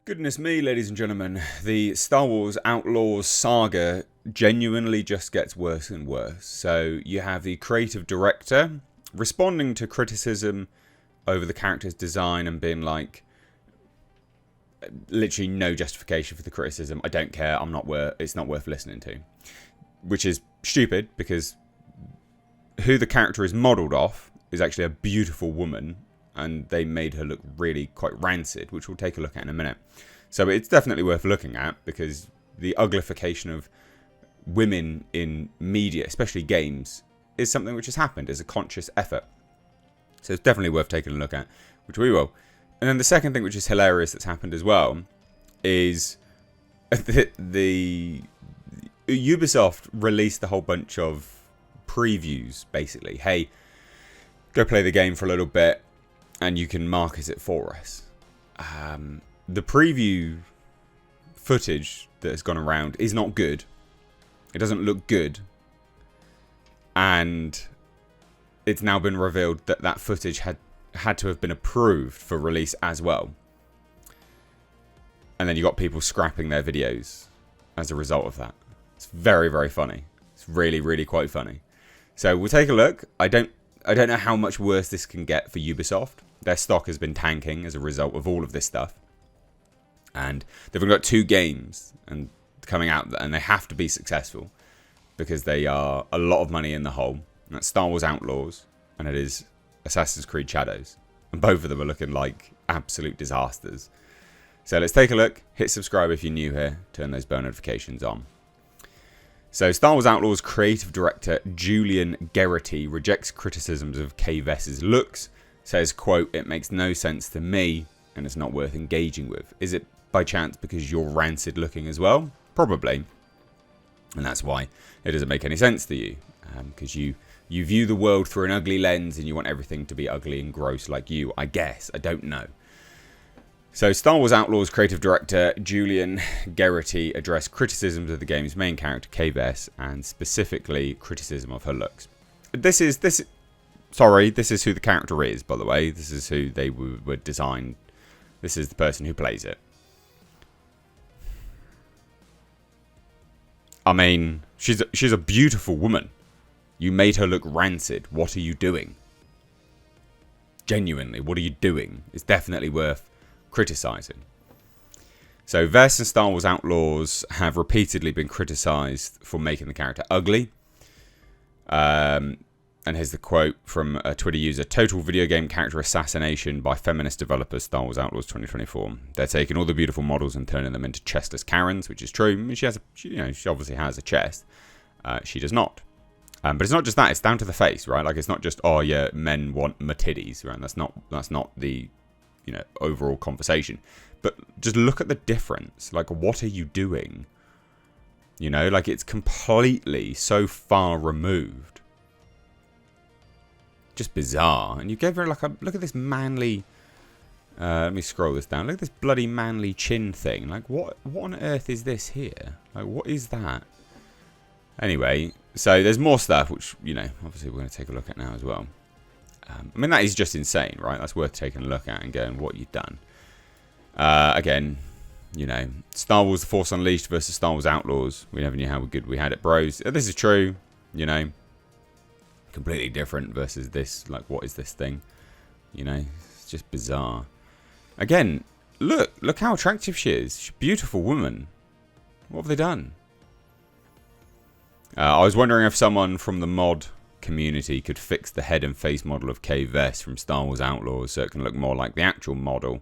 Goodness me, ladies and gentlemen, the Star Wars Outlaws saga genuinely just gets worse and worse. So you have the creative director responding to criticism over the character's design and being like, literally no justification for the criticism. I don't care. It's not worth listening to. Which is stupid because who the character is modelled off is actually a beautiful woman. And they made her look really quite rancid, which we'll take a look at in a minute. So it's definitely worth looking at because the uglification of women in media, especially games, is something which has happened as a conscious effort. So it's definitely worth taking a look at, which we will. And then the second thing which is hilarious that's happened as well is the Ubisoft released a whole bunch of previews, basically. Hey, go play the game for a little bit, and you can market it for us. The preview footage that has gone around is not good. It doesn't look good. And it's now been revealed that that footage had to have been approved for release as well. And then you got people scrapping their videos as a result of that. It's very, very funny. It's really, really quite funny. So we'll take a look. I don't know how much worse this can get for Ubisoft. Their stock has been tanking as a result of all of this stuff. And they've only got 2 games and coming out, and they have to be successful because they are a lot of money in the hole. And that's Star Wars Outlaws, and it is Assassin's Creed Shadows. And both of them are looking like absolute disasters. So let's take a look. Hit subscribe if you're new here. Turn those bell notifications on. So, Star Wars Outlaws creative director Julian Geraghty rejects criticisms of Kay Vess's looks, says, quote, "It makes no sense to me and it's not worth engaging with." Is it by chance because you're rancid looking as well? Probably. And that's why it doesn't make any sense to you. Because you view the world through an ugly lens and you want everything to be ugly and gross like you, I guess. I don't know. So, Star Wars Outlaws creative director Julian Geraghty addressed criticisms of the game's main character, Kay Vess, and specifically criticism of her looks. This is who the character is, by the way. This is who they were designed. This is the person who plays it. I mean, she's a beautiful woman. You made her look rancid. What are you doing? Genuinely, what are you doing? It's definitely worth criticising. So Vess and Star Wars Outlaws have repeatedly been criticised for making the character ugly. And here's the quote from a Twitter user: "Total video game character assassination by feminist developers, Star Wars Outlaws 2024. They're taking all the beautiful models and turning them into chestless Karens," which is true. I mean, she obviously has a chest. She does not. But it's not just that; it's down to the face, right? Like, it's not just, oh yeah, men want my titties, right? That's not the overall conversation. But just look at the difference. Like, what are you doing? Like, it's completely so far removed. Just bizarre. And you gave her like look at this manly, let me scroll this down. Look at this bloody manly chin thing. Like, what on earth is this here? Like, what is that? Anyway, so there's more stuff which, obviously we're going to take a look at now as well. I mean, that is just insane, right? That's worth taking a look at and going, what you've done. Again, Star Wars The Force Unleashed versus Star Wars Outlaws. We never knew how good we had it, bros. This is true, completely different versus this. Like, what is this thing? It's just bizarre. Again, look how attractive she is. She's a beautiful woman. What have they done? I was wondering if someone from the mod community could fix the head and face model of Kay Vess from Star Wars Outlaws so it can look more like the actual model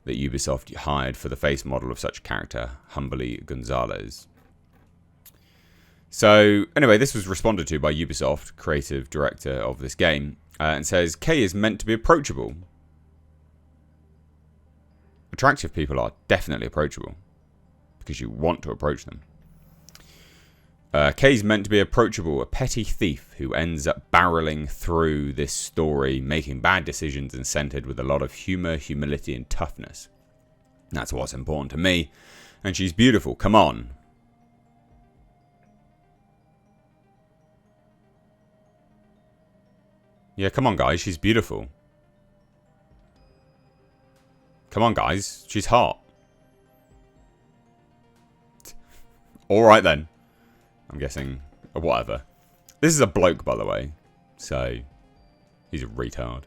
that Ubisoft hired for the face model of such a character, Humbly Gonzalez. So, anyway, this was responded to by Ubisoft, creative director of this game, and says, Kay is meant to be approachable. Attractive people are definitely approachable, because you want to approach them. Kay's meant to be approachable, a petty thief who ends up barreling through this story, making bad decisions and centered with a lot of humor, humility, and toughness. That's what's important to me. And she's beautiful. Come on. Yeah, come on, guys. She's beautiful. Come on, guys. She's hot. Alright then. I'm guessing, whatever. This is a bloke, by the way. So, he's a retard.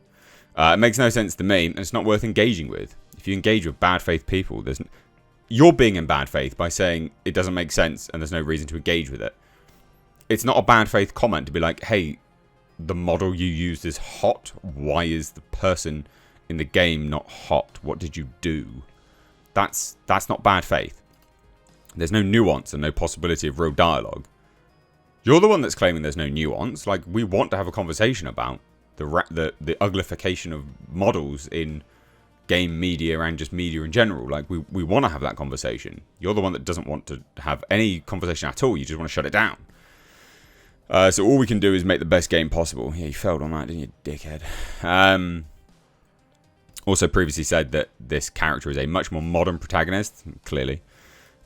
It makes no sense to me, and it's not worth engaging with. If you engage with bad faith people, you're being in bad faith by saying it doesn't make sense and there's no reason to engage with it. It's not a bad faith comment to be like, hey, the model you used is hot. Why is the person in the game not hot? What did you do? That's not bad faith. There's no nuance and no possibility of real dialogue. You're the one that's claiming there's no nuance. Like, we want to have a conversation about the uglification of models in game media and just media in general. Like, we want to have that conversation. You're the one that doesn't want to have any conversation at all. You just want to shut it down. So all we can do is make the best game possible. Yeah, you failed on that, didn't you, dickhead? Also previously said that this character is a much more modern protagonist, clearly.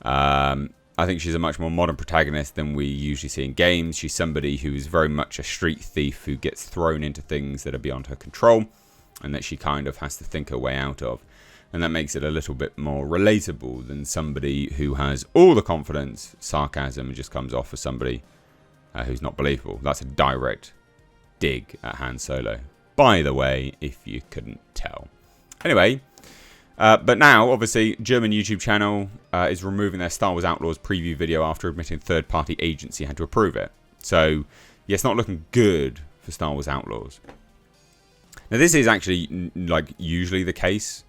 I think she's a much more modern protagonist than we usually see in games. She's somebody who is very much a street thief who gets thrown into things that are beyond her control and that she kind of has to think her way out of. And that makes it a little bit more relatable than somebody who has all the confidence, sarcasm, and just comes off as somebody who's not believable. That's a direct dig at Han Solo, by the way, if you couldn't tell. Anyway, but now, obviously, German YouTube channel is removing their Star Wars Outlaws preview video after admitting third-party agency had to approve it. So, yeah, it's not looking good for Star Wars Outlaws. Now, this is actually, like, usually the case.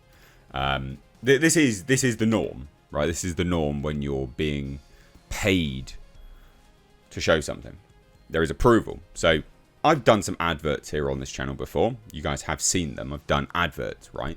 This is the norm, right? This is the norm when you're being paid to show something. There is approval. So, I've done some adverts here on this channel before. You guys have seen them. I've done adverts, right?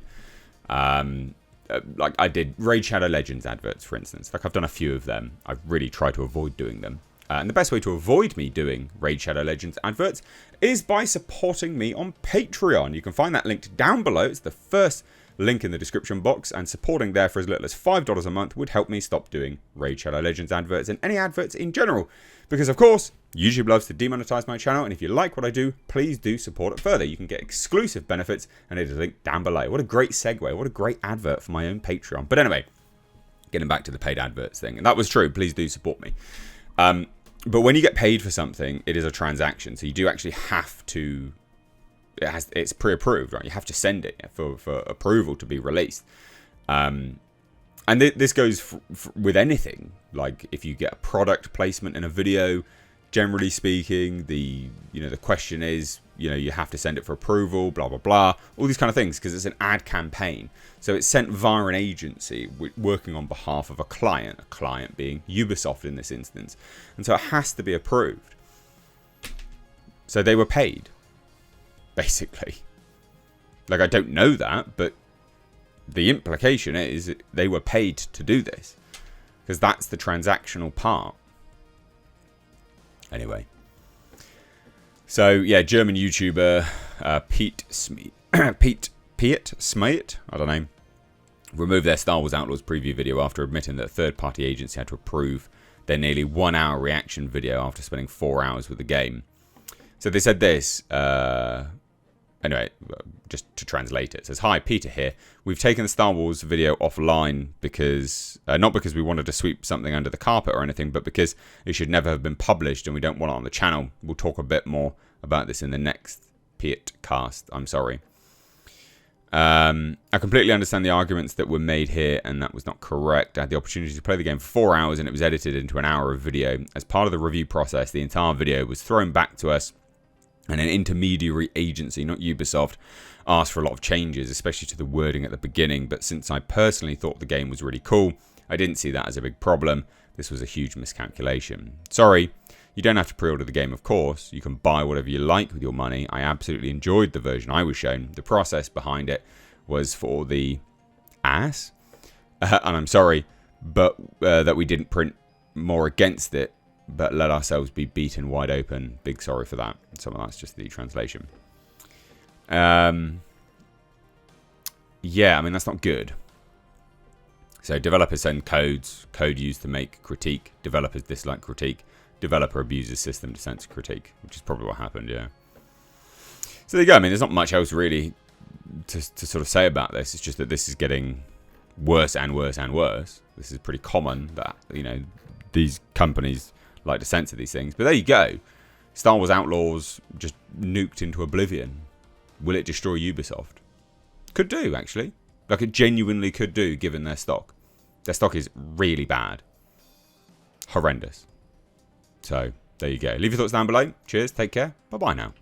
Like I did Raid Shadow Legends adverts, for instance. Like I've done a few of them. I really try to avoid doing them. And the best way to avoid me doing Raid Shadow Legends adverts is by supporting me on Patreon. You can find that linked down below. It's the first link in the description box, and supporting there for as little as $5 a month would help me stop doing Raid Shadow Legends adverts and any adverts in general. Because, of course, YouTube loves to demonetize my channel, and if you like what I do, please do support it further. You can get exclusive benefits, and it is linked down below. What a great segue. What a great advert for my own Patreon. But anyway, getting back to the paid adverts thing, and that was true. Please do support me. But when you get paid for something, it is a transaction, so you do actually have to... It's pre-approved, right? You have to send it for approval to be released. And this goes with anything. Like if you get a product placement in a video, generally speaking, the question is, you have to send it for approval, blah, blah, blah. All these kind of things because it's an ad campaign. So it's sent via an agency working on behalf of a client being Ubisoft in this instance. And so it has to be approved. So they were paid. Basically. Like, I don't know that, but the implication is they were paid to do this. Because that's the transactional part. Anyway. So, yeah, German YouTuber Pete Smeit, I don't know, removed their Star Wars Outlaws preview video after admitting that a third-party agency had to approve their nearly 1 hour reaction video after spending 4 hours with the game. So they said this... Anyway, just to translate it says, "Hi, Peter here. We've taken the Star Wars video offline because, not because we wanted to sweep something under the carpet or anything, but because it should never have been published and we don't want it on the channel. We'll talk a bit more about this in the next Piet cast. I'm sorry. I completely understand the arguments that were made here, and that was not correct. I had the opportunity to play the game for 4 hours and it was edited into an hour of video. As part of the review process, the entire video was thrown back to us, and an intermediary agency, not Ubisoft, asked for a lot of changes, especially to the wording at the beginning. But since I personally thought the game was really cool, I didn't see that as a big problem. This was a huge miscalculation. Sorry, you don't have to pre-order the game, of course. You can buy whatever you like with your money. I absolutely enjoyed the version I was shown. The process behind it was for the ass. And I'm sorry, but that we didn't print more against it, but let ourselves be beaten wide open. Big sorry for that. Some of that's just the translation. Yeah, I mean, that's not good. So developers send code used to make critique. Developers dislike critique. Developer abuses system to censor critique, which is probably what happened, yeah. So there you go. I mean, there's not much else really to sort of say about this. It's just that this is getting worse and worse and worse. This is pretty common that, these companies like to censor these things. But there you go. Star Wars Outlaws just nuked into oblivion. Will it destroy Ubisoft? Could do, actually. Like, it genuinely could do, given their stock. Their stock is really bad. Horrendous. So, there you go. Leave your thoughts down below. Cheers. Take care. Bye-bye now.